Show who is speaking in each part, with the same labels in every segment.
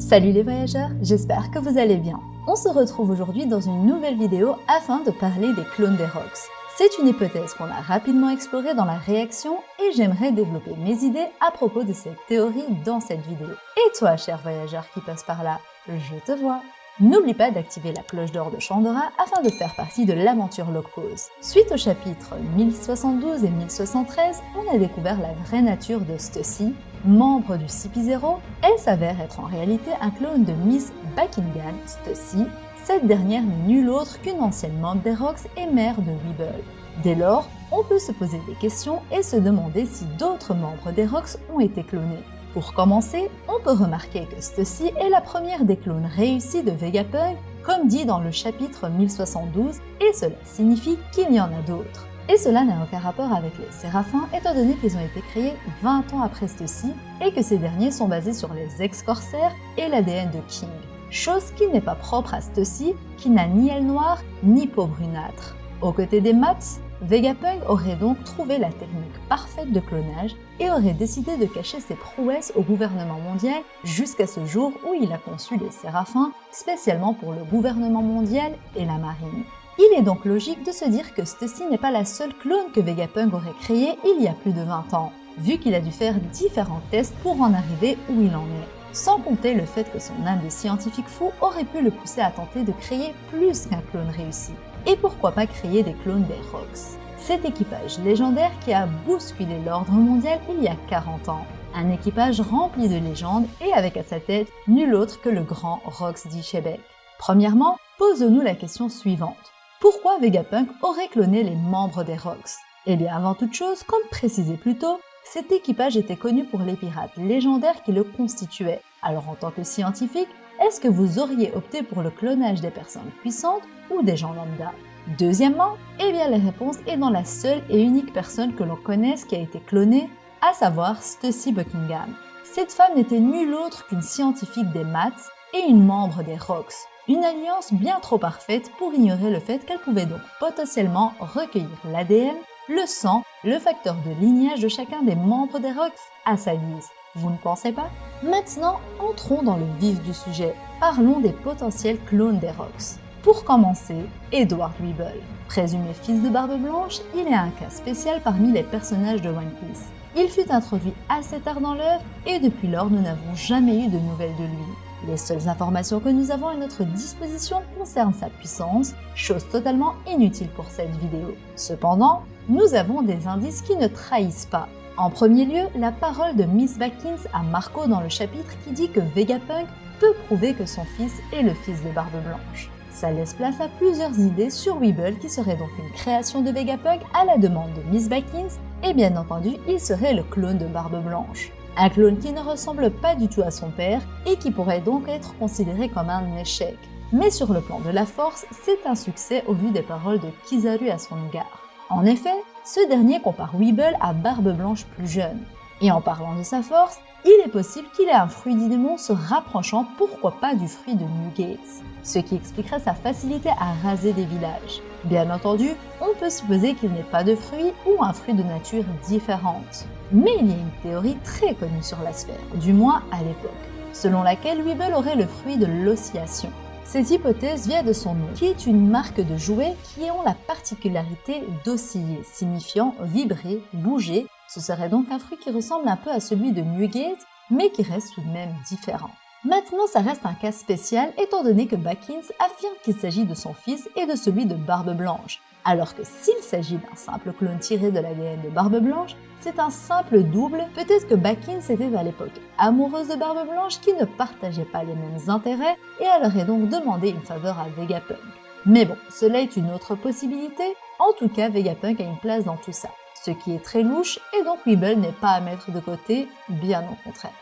Speaker 1: Salut les voyageurs, j'espère que vous allez bien. On se retrouve aujourd'hui dans une nouvelle vidéo afin de parler des clones des Rox. C'est une hypothèse qu'on a rapidement explorée dans la réaction et j'aimerais développer mes idées à propos de cette théorie dans cette vidéo. Et toi, cher voyageur qui passe par là, je te vois. N'oublie pas d'activer la cloche d'or de Chandora afin de faire partie de l'aventure Logpause. Suite aux chapitres 1072 et 1073, on a découvert la vraie nature de Stussy. Membre du CP0, elle s'avère être en réalité un clone de Miss Buckingham, Stussy. Cette dernière n'est nulle autre qu'une ancienne membre des Rox et mère de Weeble. Dès lors, on peut se poser des questions et se demander si d'autres membres des Rox ont été clonés. Pour commencer, on peut remarquer que Stussy est la première des clones réussis de Vegapunk, comme dit dans le chapitre 1072, et cela signifie qu'il y en a d'autres. Et cela n'a aucun rapport avec les Séraphins, étant donné qu'ils ont été créés 20 ans après Stussy, et que ces derniers sont basés sur les ex-corsaires et l'ADN de King. Chose qui n'est pas propre à Stussy, qui n'a ni aile noire, ni peau brunâtre. Aux côtés des Mats, Vegapunk aurait donc trouvé la technique parfaite de clonage et aurait décidé de cacher ses prouesses au gouvernement mondial jusqu'à ce jour où il a conçu les Séraphins, spécialement pour le gouvernement mondial et la marine. Il est donc logique de se dire que Stussy n'est pas la seule clone que Vegapunk aurait créée il y a plus de 20 ans, vu qu'il a dû faire différents tests pour en arriver où il en est. Sans compter le fait que son âme de scientifique fou aurait pu le pousser à tenter de créer plus qu'un clone réussi. Et pourquoi pas créer des clones des Rox? Cet équipage légendaire qui a bousculé l'ordre mondial il y a 40 ans. Un équipage rempli de légendes et avec à sa tête nul autre que le grand Rox d'Ishebek. Premièrement, posons-nous la question suivante. Pourquoi Vegapunk aurait cloné les membres des Rox? Eh bien avant toute chose, comme précisé plus tôt, cet équipage était connu pour les pirates légendaires qui le constituaient. Alors en tant que scientifique, est-ce que vous auriez opté pour le clonage des personnes puissantes ou des gens lambda? Deuxièmement, eh bien la réponse est dans la seule et unique personne que l'on connaisse qui a été clonée, à savoir Stussy Buckingham. Cette femme n'était nulle autre qu'une scientifique des Mats et une membre des Rox. Une alliance bien trop parfaite pour ignorer le fait qu'elle pouvait donc potentiellement recueillir l'ADN, le sang, le facteur de lignage de chacun des membres des Rox à sa guise. Vous ne pensez pas? Maintenant, entrons dans le vif du sujet. Parlons des potentiels clones des Rox. Pour commencer, Edward Weeble. Présumé fils de Barbe Blanche, il est un cas spécial parmi les personnages de One Piece. Il fut introduit assez tard dans l'œuvre et depuis lors nous n'avons jamais eu de nouvelles de lui. Les seules informations que nous avons à notre disposition concernent sa puissance, chose totalement inutile pour cette vidéo. Cependant, nous avons des indices qui ne trahissent pas. En premier lieu, la parole de Miss Backins à Marco dans le chapitre qui dit que Vegapunk peut prouver que son fils est le fils de Barbe Blanche. Ça laisse place à plusieurs idées sur Weeble qui serait donc une création de Vegapunk à la demande de Miss Backins et bien entendu il serait le clone de Barbe Blanche. Un clone qui ne ressemble pas du tout à son père et qui pourrait donc être considéré comme un échec. Mais sur le plan de la force, c'est un succès au vu des paroles de Kizaru à son égard. En effet, ce dernier compare Weeble à Barbe Blanche plus jeune. Et en parlant de sa force, il est possible qu'il ait un fruit du démon se rapprochant pourquoi pas du fruit de New Gates, ce qui expliquerait sa facilité à raser des villages. Bien entendu, on peut supposer qu'il n'est pas de fruit ou un fruit de nature différente. Mais il y a une théorie très connue sur la sphère, du moins à l'époque, selon laquelle Weeble aurait le fruit de l'oscillation. Cette hypothèse vient de son nom, qui est une marque de jouets qui ont la particularité d'osciller, signifiant vibrer, bouger. Ce serait donc un fruit qui ressemble un peu à celui de Newgate, mais qui reste tout de même différent. Maintenant, ça reste un cas spécial étant donné que Backins affirme qu'il s'agit de son fils et de celui de Barbe Blanche, alors que s'il s'agit d'un simple clone tiré de l'ADN de Barbe Blanche, c'est un simple double. Peut-être que Backins était à l'époque amoureuse de Barbe Blanche qui ne partageait pas les mêmes intérêts et elle aurait donc demandé une faveur à Vegapunk. Mais bon, cela est une autre possibilité. En tout cas, Vegapunk a une place dans tout ça, ce qui est très louche et donc Weeble n'est pas à mettre de côté, bien au contraire.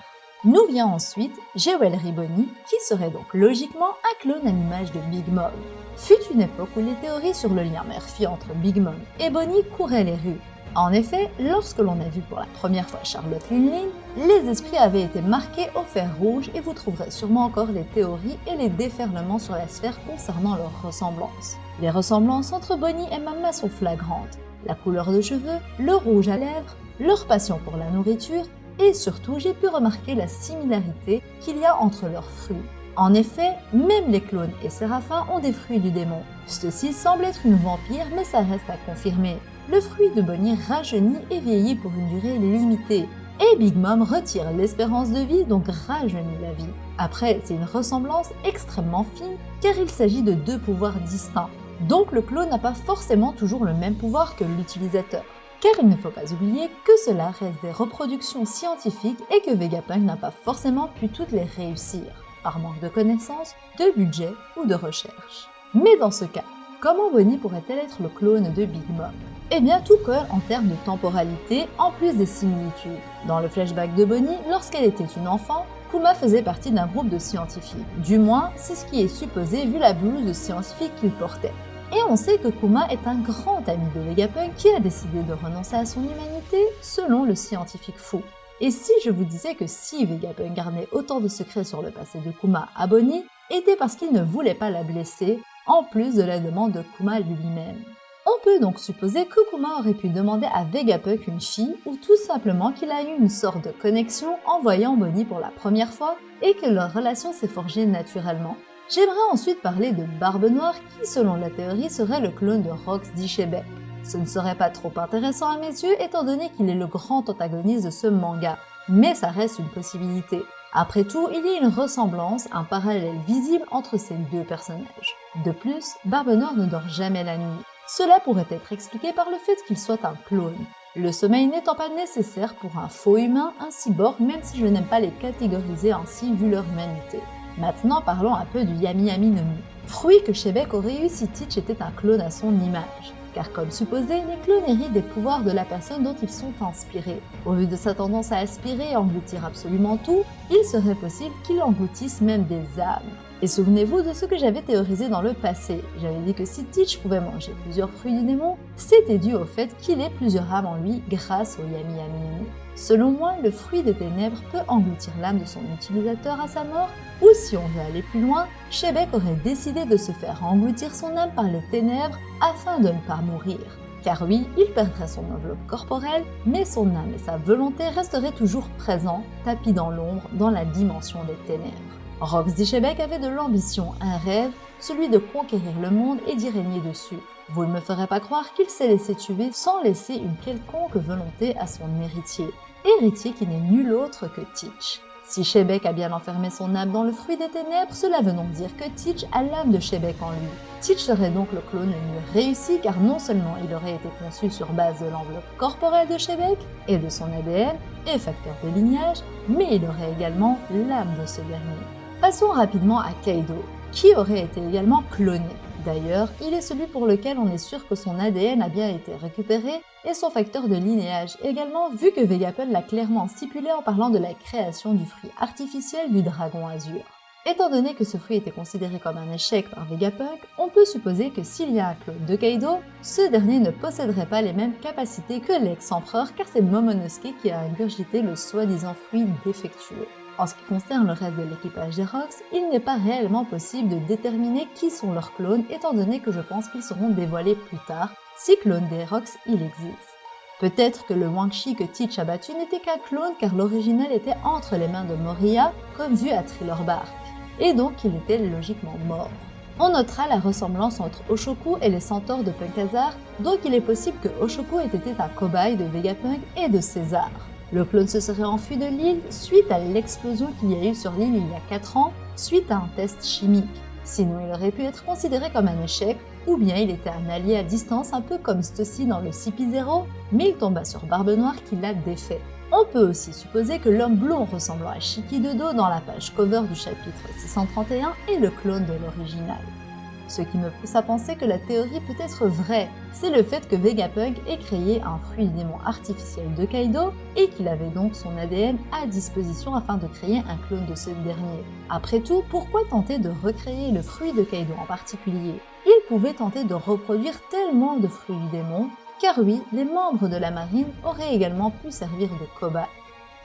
Speaker 1: Nous vient ensuite Jewelry Bonnie, qui serait donc logiquement un clone à l'image de Big Mom. Fut une époque où les théories sur le lien mère-fille entre Big Mom et Bonnie couraient les rues. En effet, lorsque l'on a vu pour la première fois Charlotte Linlin, les esprits avaient été marqués au fer rouge et vous trouverez sûrement encore les théories et les déferlements sur la sphère concernant leurs ressemblances. Les ressemblances entre Bonnie et Mama sont flagrantes. La couleur de cheveux, le rouge à lèvres, leur passion pour la nourriture et surtout j'ai pu remarquer la similarité qu'il y a entre leurs fruits. En effet, même les clones et Séraphin ont des fruits du démon. Ceci semble être une vampire, mais ça reste à confirmer. Le fruit de Bonnie rajeunit et vieillit pour une durée limitée. Et Big Mom retire l'espérance de vie, donc rajeunit la vie. Après, c'est une ressemblance extrêmement fine, car il s'agit de deux pouvoirs distincts. Donc le clone n'a pas forcément toujours le même pouvoir que l'utilisateur. Car il ne faut pas oublier que cela reste des reproductions scientifiques et que Vegapunk n'a pas forcément pu toutes les réussir, par manque de connaissances, de budget ou de recherche. Mais dans ce cas, comment Bonnie pourrait-elle être le clone de Big Mom? Eh bien, tout colle en termes de temporalité, en plus des similitudes. Dans le flashback de Bonnie, lorsqu'elle était une enfant, Kuma faisait partie d'un groupe de scientifiques. Du moins, c'est ce qui est supposé vu la blouse de scientifique qu'il portait. Et on sait que Kuma est un grand ami de Vegapunk qui a décidé de renoncer à son humanité selon le scientifique fou. Et si je vous disais que si Vegapunk gardait autant de secrets sur le passé de Kuma à Bonnie, était parce qu'il ne voulait pas la blesser, en plus de la demande de Kuma lui-même. On peut donc supposer que Kuma aurait pu demander à Vegapunk une fille ou tout simplement qu'il a eu une sorte de connexion en voyant Bonnie pour la première fois et que leur relation s'est forgée naturellement. J'aimerais ensuite parler de Barbe Noire qui, selon la théorie, serait le clone de Rox d'Ishebek. Ce ne serait pas trop intéressant à mes yeux étant donné qu'il est le grand antagoniste de ce manga, mais ça reste une possibilité. Après tout, il y a une ressemblance, un parallèle visible entre ces deux personnages. De plus, Barbe Noire ne dort jamais la nuit. Cela pourrait être expliqué par le fait qu'il soit un clone. Le sommeil n'étant pas nécessaire pour un faux humain, un cyborg, même si je n'aime pas les catégoriser ainsi vu leur humanité. Maintenant parlons un peu du Yami Yami no Mi, fruit que Shebek aurait eu si Teach était un clone à son image. Car comme supposé, les clones héritent des pouvoirs de la personne dont ils sont inspirés. Au vu de sa tendance à aspirer et engloutir absolument tout, il serait possible qu'il engloutisse même des âmes. Et souvenez-vous de ce que j'avais théorisé dans le passé. J'avais dit que si Teach pouvait manger plusieurs fruits du démon, c'était dû au fait qu'il ait plusieurs âmes en lui grâce au Yami Yami no Mi. Selon moi, le fruit des ténèbres peut engloutir l'âme de son utilisateur à sa mort, ou si on veut aller plus loin, Shebek aurait décidé de se faire engloutir son âme par les ténèbres afin de ne pas mourir. Car oui, il perdrait son enveloppe corporelle, mais son âme et sa volonté resteraient toujours présents, tapis dans l'ombre, dans la dimension des ténèbres. Rox d'Ishebek avait de l'ambition, un rêve, celui de conquérir le monde et d'y régner dessus. Vous ne me ferez pas croire qu'il s'est laissé tuer sans laisser une quelconque volonté à son héritier. Héritier qui n'est nul autre que Teach. Si Shebek a bien enfermé son âme dans le fruit des ténèbres, cela veut donc dire que Teach a l'âme de Shebek en lui. Teach serait donc le clone le mieux réussi car non seulement il aurait été conçu sur base de l'enveloppe corporelle de Shebek et de son ADN et facteur de lignage, mais il aurait également l'âme de ce dernier. Passons rapidement à Kaido, qui aurait été également cloné. D'ailleurs, il est celui pour lequel on est sûr que son ADN a bien été récupéré et son facteur de linéage également, vu que Vegapunk l'a clairement stipulé en parlant de la création du fruit artificiel du dragon azur. Étant donné que ce fruit était considéré comme un échec par Vegapunk, on peut supposer que s'il y a un clone de Kaido, ce dernier ne posséderait pas les mêmes capacités que l'ex-empereur car c'est Momonosuke qui a ingurgité le soi-disant fruit défectueux. En ce qui concerne le reste de l'équipage des Rox, il n'est pas réellement possible de déterminer qui sont leurs clones étant donné que je pense qu'ils seront dévoilés plus tard, si clone des Rox il existe. Peut-être que le Wangshi que Teach a battu n'était qu'un clone car l'original était entre les mains de Moriya, comme vu à Thriller Bark, et donc il était logiquement mort. On notera la ressemblance entre Oshoku et les centaures de Punkazar, donc il est possible que Oshoku ait été un cobaye de Vegapunk et de César. Le clone se serait enfui de l'île suite à l'explosion qu'il y a eu sur l'île il y a 4 ans, suite à un test chimique. Sinon, il aurait pu être considéré comme un échec, ou bien il était un allié à distance un peu comme Stussy dans le CP0, mais il tomba sur Barbe Noire qui l'a défait. On peut aussi supposer que l'homme blond ressemblant à Shiki de dos dans la page cover du chapitre 631 est le clone de l'original. Ce qui me pousse à penser que la théorie peut être vraie, c'est le fait que Vegapunk ait créé un fruit du démon artificiel de Kaido et qu'il avait donc son ADN à disposition afin de créer un clone de ce dernier. Après tout, pourquoi tenter de recréer le fruit de Kaido en particulier? Il pouvait tenter de reproduire tellement de fruits du démon, car oui, les membres de la marine auraient également pu servir de cobayes.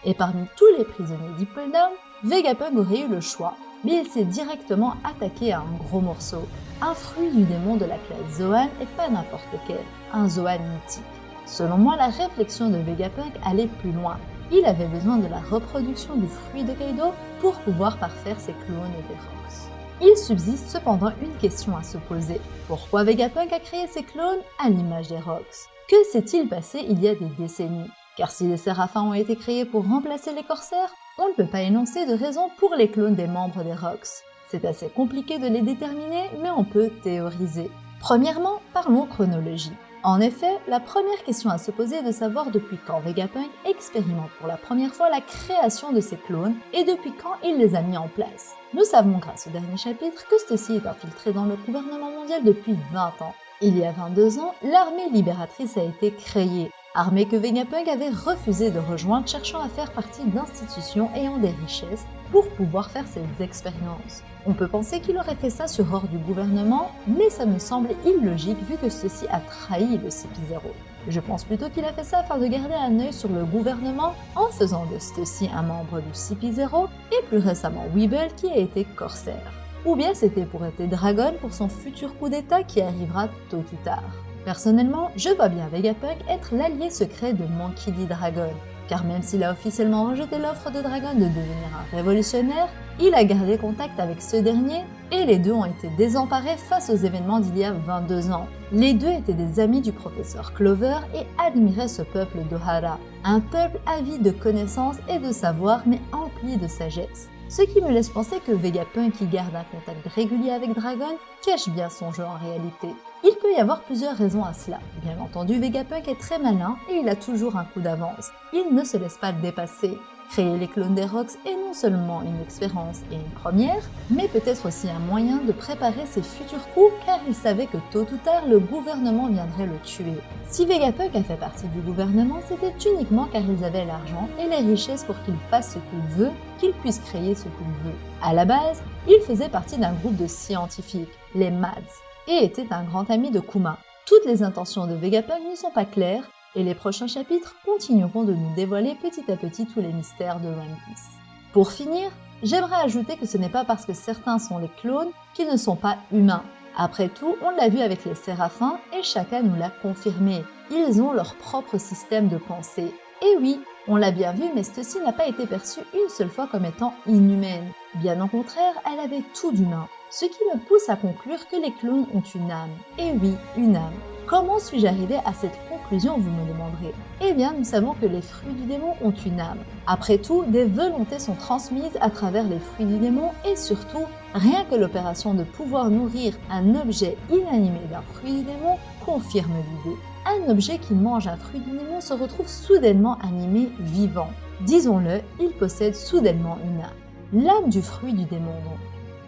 Speaker 1: Et parmi tous les prisonniers d'Ipple Down, Vegapunk aurait eu le choix, mais il s'est directement attaqué à un gros morceau. Un fruit du démon de la classe Zoan et pas n'importe lequel, un Zoan mythique. Selon moi, la réflexion de Vegapunk allait plus loin. il avait besoin de la reproduction du fruit de Kaido pour pouvoir parfaire ses clones des Rocks. Il subsiste cependant une question à se poser. Pourquoi Vegapunk a créé ses clones à l'image des Rocks? Que s'est-il passé il y a des décennies? Car si les Séraphins ont été créés pour remplacer les corsaires, on ne peut pas énoncer de raison pour les clones des membres des Rocks. C'est assez compliqué de les déterminer, mais on peut théoriser. Premièrement, parlons chronologie. En effet, la première question à se poser est de savoir depuis quand Vegapunk expérimente pour la première fois la création de ses clones et depuis quand il les a mis en place. Nous savons grâce au dernier chapitre que ceci est infiltré dans le gouvernement mondial depuis 20 ans. Il y a 22 ans, l'armée libératrice a été créée, armée que Vegapunk avait refusé de rejoindre cherchant à faire partie d'institutions ayant des richesses pour pouvoir faire ses expériences. On peut penser qu'il aurait fait ça sur ordre du gouvernement, mais ça me semble illogique vu que ceci a trahi le CP0. Je pense plutôt qu'il a fait ça afin de garder un œil sur le gouvernement en faisant de ceci un membre du CP0 et plus récemment Weeble qui a été corsaire. Ou bien c'était pour aider Dragon pour son futur coup d'état qui arrivera tôt ou tard. Personnellement, je vois bien Vegapunk être l'allié secret de Monkey D. Dragon, car même s'il a officiellement rejeté l'offre de Dragon de devenir un révolutionnaire, il a gardé contact avec ce dernier et les deux ont été désemparés face aux événements d'il y a 22 ans. Les deux étaient des amis du professeur Clover et admiraient ce peuple d'Ohara, un peuple avide de connaissances et de savoir mais empli de sagesse. Ce qui me laisse penser que Vegapunk, qui garde un contact régulier avec Dragon, cache bien son jeu en réalité. Il peut y avoir plusieurs raisons à cela. Bien entendu, Vegapunk est très malin et il a toujours un coup d'avance. Il ne se laisse pas dépasser. Créer les clones des Rocks est non seulement une expérience et une première, mais peut-être aussi un moyen de préparer ses futurs coups car il savait que tôt ou tard le gouvernement viendrait le tuer. Si Vegapunk a fait partie du gouvernement, c'était uniquement car ils avaient l'argent et les richesses pour qu'il fasse ce qu'il veut, qu'il puisse créer ce qu'il veut. À la base, il faisait partie d'un groupe de scientifiques, les Mads, et était un grand ami de Kuma. Toutes les intentions de Vegapunk ne sont pas claires, et les prochains chapitres continueront de nous dévoiler petit à petit tous les mystères de One Piece. Pour finir, j'aimerais ajouter que ce n'est pas parce que certains sont les clones qu'ils ne sont pas humains. Après tout, on l'a vu avec les Séraphins et chacun nous l'a confirmé. Ils ont leur propre système de pensée. Et oui, on l'a bien vu, mais ceci n'a pas été perçu une seule fois comme étant inhumaine. Bien au contraire, elle avait tout d'humain. Ce qui me pousse à conclure que les clones ont une âme. Et oui, une âme. Comment suis-je arrivé à cette conclusion, vous me demanderez? Eh bien, nous savons que les fruits du démon ont une âme. Après tout, des volontés sont transmises à travers les fruits du démon et surtout, rien que l'opération de pouvoir nourrir un objet inanimé d'un fruit du démon confirme l'idée. Un objet qui mange un fruit du démon se retrouve soudainement animé, vivant. Disons-le, il possède soudainement une âme. L'âme du fruit du démon donc.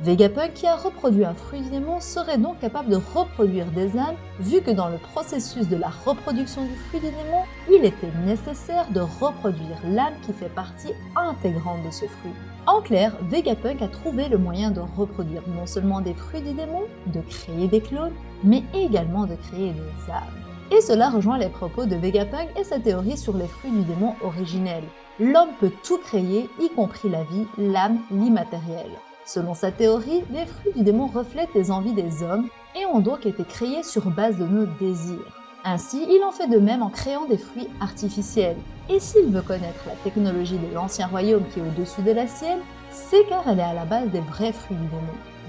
Speaker 1: Vegapunk, qui a reproduit un fruit du démon, serait donc capable de reproduire des âmes, vu que dans le processus de la reproduction du fruit du démon, il était nécessaire de reproduire l'âme qui fait partie intégrante de ce fruit. En clair, Vegapunk a trouvé le moyen de reproduire non seulement des fruits du démon, de créer des clones, mais également de créer des âmes. Et cela rejoint les propos de Vegapunk et sa théorie sur les fruits du démon originels. L'homme peut tout créer, y compris la vie, l'âme, l'immatériel. Selon sa théorie, les fruits du démon reflètent les envies des hommes et ont donc été créés sur base de nos désirs. Ainsi, il en fait de même en créant des fruits artificiels. Et s'il veut connaître la technologie de l'ancien royaume qui est au-dessus de la sienne, c'est car elle est à la base des vrais fruits du démon.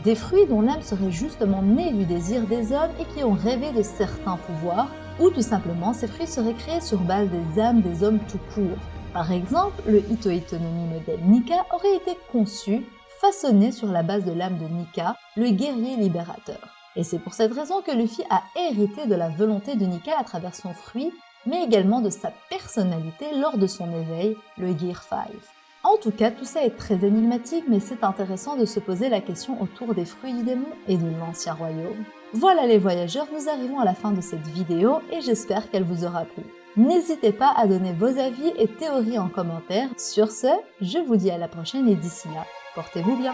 Speaker 1: Des fruits dont l'âme serait justement née du désir des hommes et qui ont rêvé de certains pouvoirs, ou tout simplement ces fruits seraient créés sur base des âmes des hommes tout court. Par exemple, le Ito Itonomi modèle Nika aurait été conçu façonné sur la base de l'âme de Nika, le guerrier libérateur. Et c'est pour cette raison que Luffy a hérité de la volonté de Nika à travers son fruit, mais également de sa personnalité lors de son éveil, le Gear 5. En tout cas, tout ça est très énigmatique, mais c'est intéressant de se poser la question autour des fruits du démon et de l'ancien royaume. Voilà les voyageurs, nous arrivons à la fin de cette vidéo et j'espère qu'elle vous aura plu. N'hésitez pas à donner vos avis et théories en commentaire. Sur ce, je vous dis à la prochaine et d'ici là, portez-vous bien.